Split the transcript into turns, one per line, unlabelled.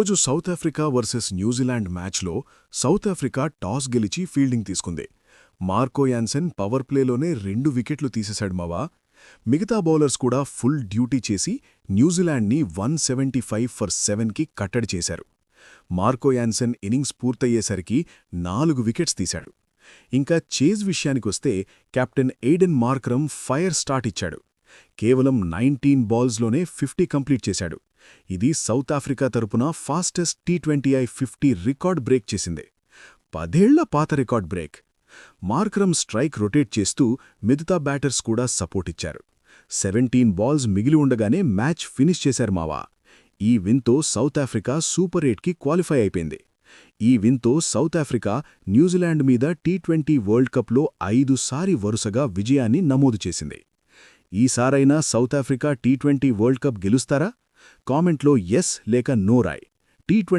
రోజు south Africa versus New Zealand మ్యాచ్లో south Africa toss గెలిచి ఫీల్డింగ్ తీసుకుంది. మార్కో యాన్సెన్ పవర్ ప్లేలోనే 2 వికెట్లు తీసేశాడు మావా. మిగతా బౌలర్స్ కూడా ఫుల్ డ్యూటీ చేసి న్యూజిలాండ్ని 175 ఫర్ 7కి కట్టడి చేశారు. మార్కో యాన్సెన్ ఇన్నింగ్స్ పూర్తయ్యేసరికి 4 వికెట్స్ తీశాడు. ఇంకా చేజ్ విషయానికొస్తే captain Aiden Markram fire start ఇచ్చాడు. కేవలం 19 బాల్స్లోనే 50 కంప్లీట్ చేశాడు. ఇది సౌత్ ఆఫ్రికా తరపున ఫాస్టెస్ట్ T20I 50 రికార్డ్ బ్రేక్ చేసింది. 10 ఏళ్ల పాత record break. Markram strike rotate చేస్తూ మిగతా బ్యాటర్స్ కూడా సపోర్ట్ ఇచ్చారు. 17 బాల్స్ మిగిలి ఉండగానే మ్యాచ్ ఫినిష్ చేశారు మావా. ఈ విన్తో సౌత్ ఆఫ్రికా సూపర్ 8కి క్వాలిఫై అయిపోయింది. ఈ విన్తో సౌత్ ఆఫ్రికా న్యూజిలాండ్ మీద T20 వరల్డ్ కప్లో 5 సారి వరుసగా విజయాన్ని నమోదు చేసింది. ఈసారైనా south Africa T20 world cup గెలుస్తారా? కామెంట్లో ఎస్ లేక నో రాయ్. T20